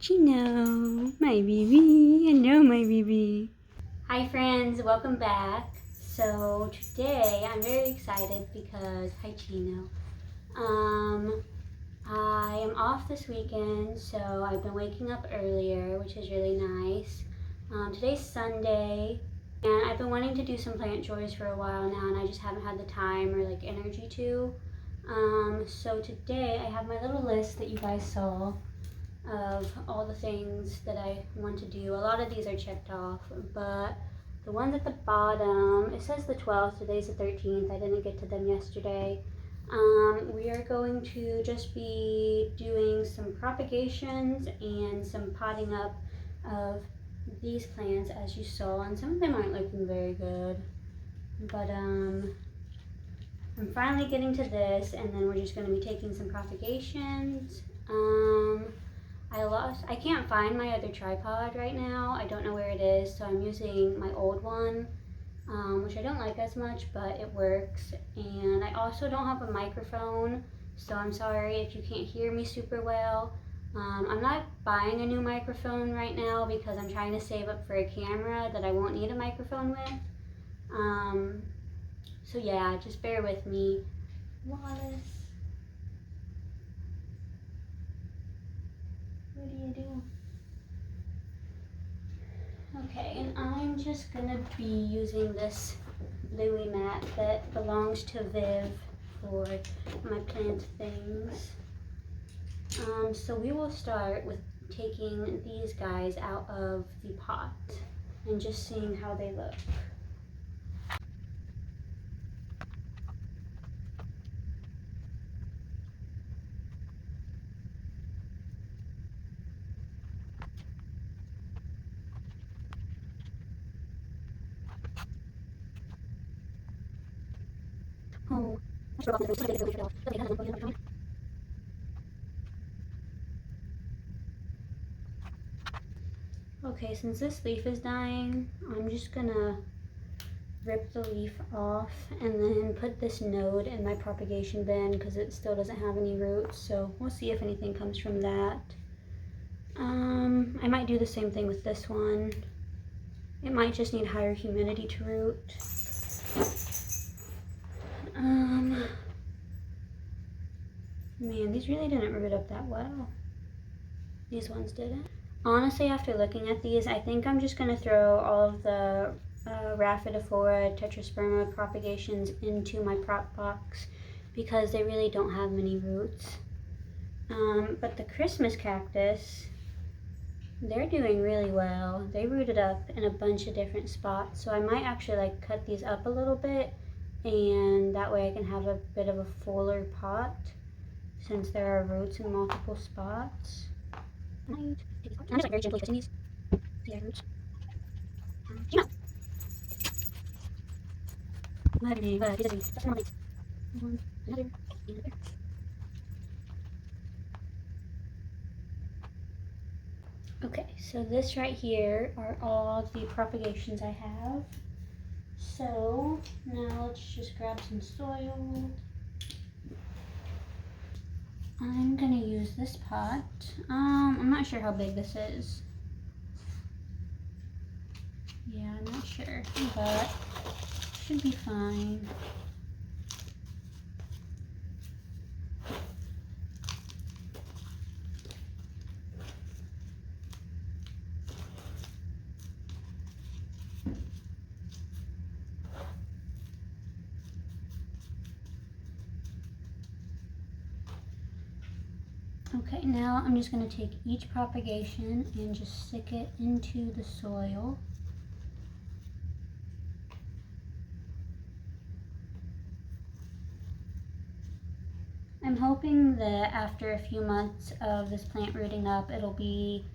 Chino, my baby. Hello, my baby. Hi, friends. Welcome back. So today I'm very excited because hi, Chino. I am off this weekend, so I've been waking up earlier, which is really nice. Today's Sunday, and I've been wanting to do some plant chores for a while now, and I just haven't had the time or like energy to. So today I have my little list that you guys saw of all the things that I want to do. A lot of these are checked off, but the ones at the bottom, it says the 12th, today's the 13th. I didn't get to them yesterday. We are going to just be doing some propagations and some potting up of these plants, as you saw, and some of them aren't looking very good, but I'm finally getting to this, and then we're just going to be taking some propagations. I can't find my other tripod right now. I don't know where it is, so I'm using my old one, which I don't like as much, but it works. And I also don't have a microphone, so I'm sorry if you can't hear me super well. I'm not buying a new microphone right now because I'm trying to save up for a camera that I won't need a microphone with. So yeah, just bear with me. Wallace, what do you do? Okay, and I'm just gonna be using this Louis mat that belongs to Viv for my plant things. So we will start with taking these guys out of the pot and just seeing how they look. Oh, okay, since this leaf is dying, I'm just gonna rip the leaf off and then put this node in my propagation bin because it still doesn't have any roots, so we'll see if anything comes from that. I might do the same thing with this one. It might just need higher humidity to root. Man, these really didn't root up that well. These ones didn't. Honestly, after looking at these, I think I'm just going to throw all of the Rhaphidophora tetrasperma propagations into my prop box because they really don't have many roots. But the Christmas cactus, they're doing really well. They rooted up in a bunch of different spots, so I might actually like cut these up a little bit, and that way I can have a bit of a fuller pot since there are roots in multiple spots. I'm just like very gently twisting these. See, there are roots. You know. But it doesn't. That's another, another. Okay, so this right here are all the propagations I have. So now let's just grab some soil. I'm gonna use this pot. I'm not sure how big this is. Yeah, I'm not sure, but should be fine. Okay, now I'm just going to take each propagation and just stick it into the soil. I'm hoping that after a few months of this plant rooting up, it'll be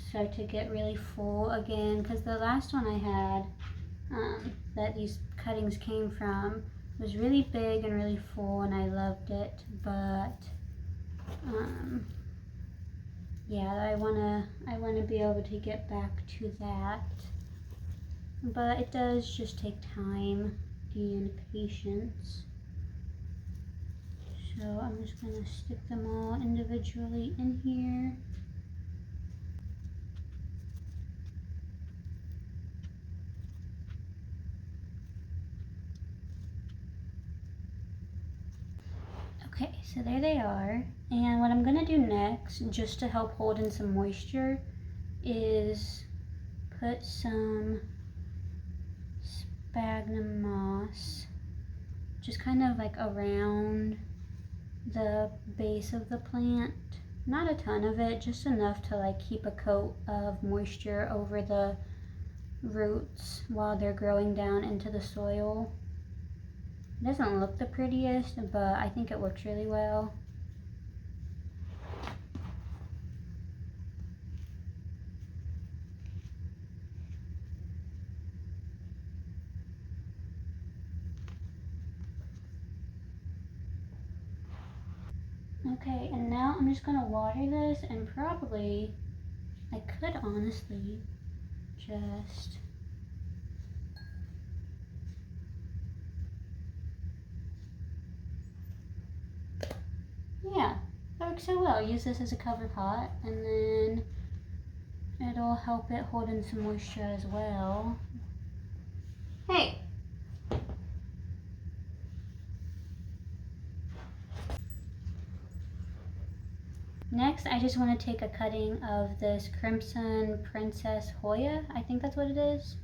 start to get really full again, because the last one I had that these cuttings came from was really big and really full, and I loved it, but yeah, I wanna be able to get back to that, but it does just take time and patience. So I'm just gonna stick them all individually in here. Okay, so there they are. And what I'm gonna do next, just to help hold in some moisture, is put some sphagnum moss just kind of like around the base of the plant. Not a ton of it, just enough to like keep a coat of moisture over the roots while they're growing down into the soil. It doesn't look the prettiest, but I think it works really well. Okay, and now I'm just gonna water this, and probably, I could honestly just yeah, that works so well. Use this as a cover pot, and then it'll help it hold in some moisture as well. Hey! Next, I just want to take a cutting of this Crimson Princess Hoya. I think that's what it is.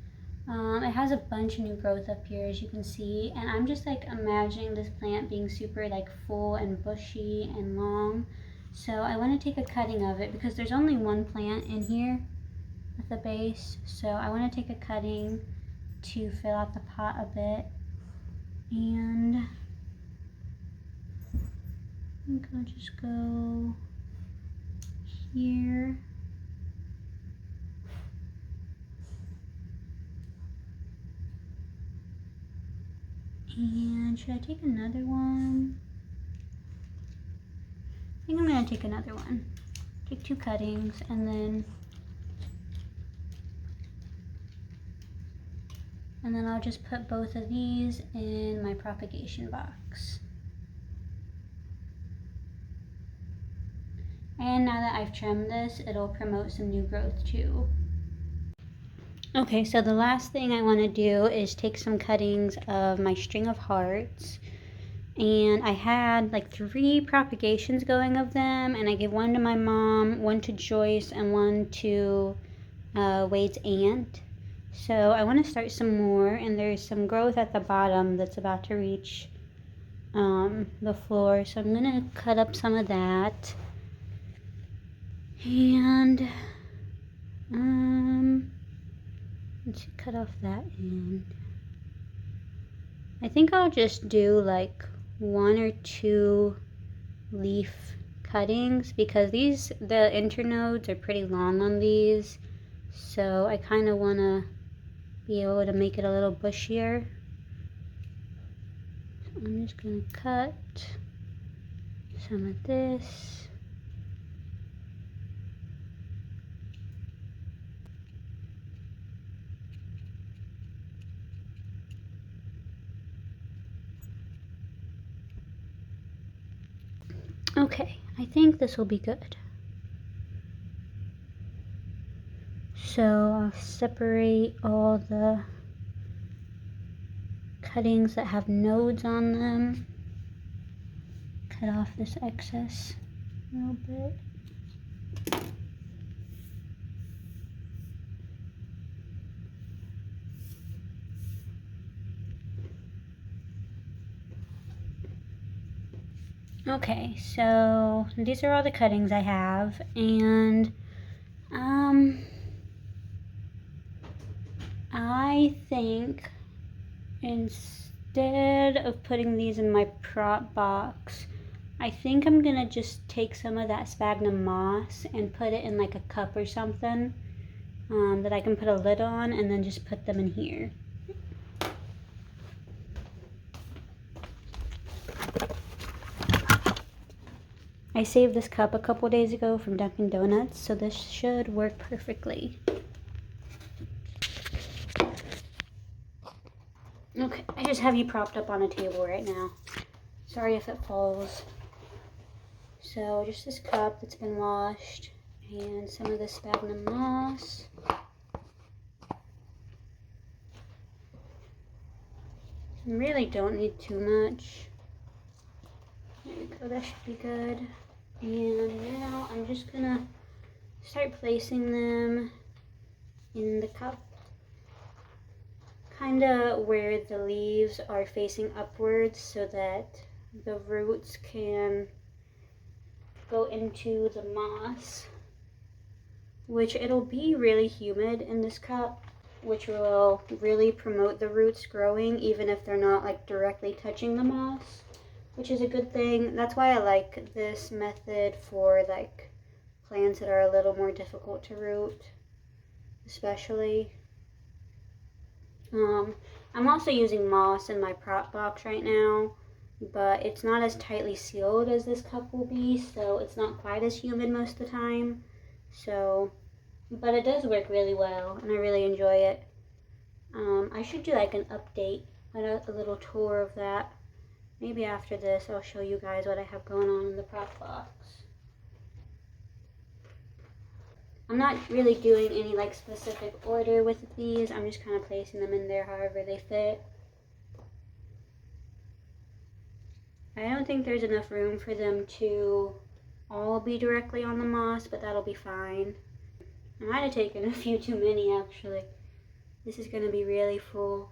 It has a bunch of new growth up here, as you can see, and I'm just like imagining this plant being super like full and bushy and long. So I want to take a cutting of it because there's only one plant in here at the base. So I want to take a cutting to fill out the pot a bit, and I think I'll just go here. And should I take another one? I think I'm gonna take another one. Take 2 cuttings, and then I'll just put both of these in my propagation box. And now that I've trimmed this, it'll promote some new growth too. Okay, so the last thing I want to do is take some cuttings of my string of hearts. And I had like 3 propagations going of them, and I gave one to my mom, one to Joyce, and one to Wade's aunt. So I want to start some more, and there's some growth at the bottom that's about to reach the floor. So I'm gonna cut up some of that. And let's cut off that end. I think I'll just do like 1 or 2 leaf cuttings because the internodes are pretty long on these. So I kind of want to be able to make it a little bushier. So I'm just going to cut some of this. Okay, I think this will be good. So I'll separate all the cuttings that have nodes on them. Cut off this excess a little bit. Okay, so these are all the cuttings I have, and I think instead of putting these in my prop box, I think I'm gonna just take some of that sphagnum moss and put it in like a cup or something that I can put a lid on, and then just put them in here. I saved this cup a couple days ago from Dunkin' Donuts, so this should work perfectly. Okay, I just have you propped up on a table right now. Sorry if it falls. So just this cup that's been washed and some of the sphagnum moss. You really don't need too much. There we go, that should be good. And now I'm just gonna start placing them in the cup, kind of where the leaves are facing upwards so that the roots can go into the moss, which it'll be really humid in this cup, which will really promote the roots growing even if they're not like directly touching the moss, which is a good thing. That's why I like this method for like plants that are a little more difficult to root, especially. I'm also using moss in my prop box right now, but it's not as tightly sealed as this cup will be, so it's not quite as humid most of the time. So, but it does work really well, and I really enjoy it. I should do like an update, a little tour of that. Maybe after this I'll show you guys what I have going on in the prop box. I'm not really doing any like specific order with these. I'm just kind of placing them in there however they fit. I don't think there's enough room for them to all be directly on the moss, but that'll be fine. I might have taken a few too many actually. This is going to be really full.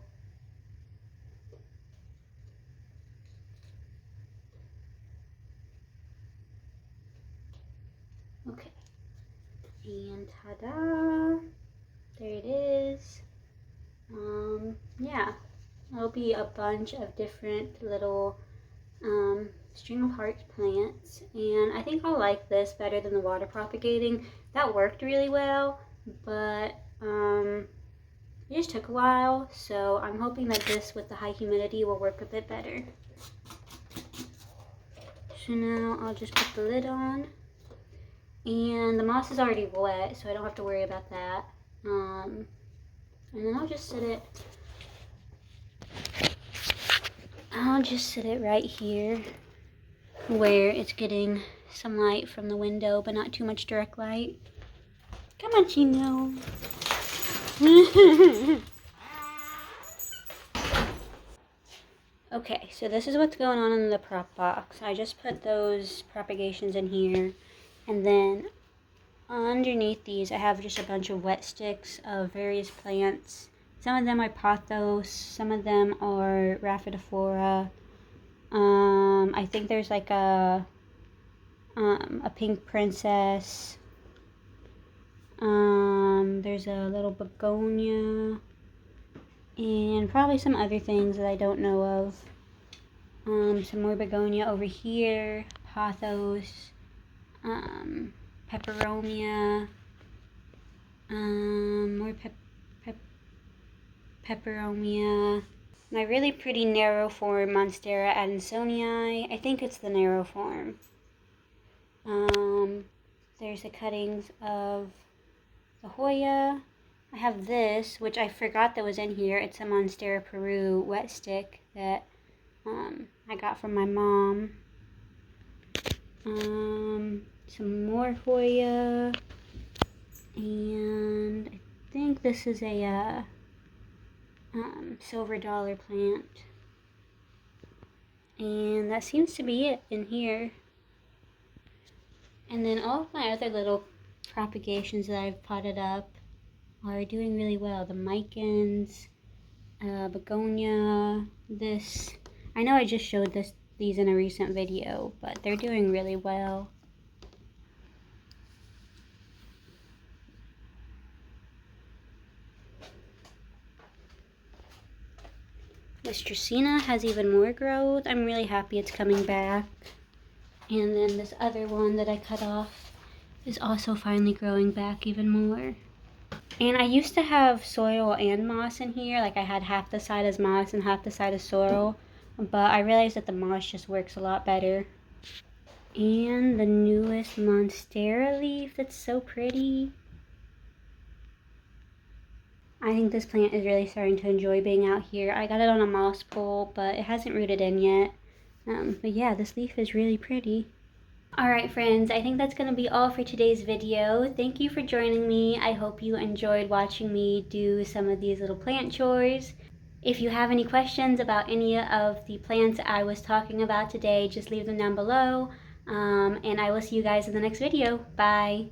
Okay. And ta-da! There it is. Yeah, it'll be a bunch of different little string of hearts plants, and I think I'll like this better than the water propagating. That worked really well, but it just took a while, so I'm hoping that this with the high humidity will work a bit better. So now I'll just put the lid on, and the moss is already wet, so I don't have to worry about that. And then I'll just sit it right here where it's getting some light from the window, but not too much direct light. Come on, Chino. Okay, so this is what's going on in the prop box. I just put those propagations in here, and then underneath these I have just a bunch of wet sticks of various plants. Some of them are pothos, some of them are rhaphidophora. I think there's like a pink princess. There's a little begonia, and probably some other things that I don't know of. Some more begonia over here, pothos, peperomia, more peperomia. My really pretty narrow form Monstera adansonii. I think it's the narrow form. There's the cuttings of the Hoya. I have this, which I forgot that was in here. It's a Monstera Peru wet stick that I got from my mom. Some more Hoya. And I think this is a silver dollar plant. And that seems to be it in here. And then all of my other little propagations that I've potted up are doing really well. The micans, begonia, this. I know I just showed these in a recent video, but they're doing really well. This Dracaena has even more growth. I'm really happy it's coming back. And then this other one that I cut off is also finally growing back even more. And I used to have soil and moss in here. Like I had half the side as moss and half the side as soil. But I realized that the moss just works a lot better. And the newest Monstera leaf that's so pretty. I think this plant is really starting to enjoy being out here. I got it on a moss pole, but it hasn't rooted in yet. But yeah, this leaf is really pretty. Alright friends, I think that's going to be all for today's video. Thank you for joining me. I hope you enjoyed watching me do some of these little plant chores. If you have any questions about any of the plants I was talking about today, just leave them down below. And I will see you guys in the next video. Bye.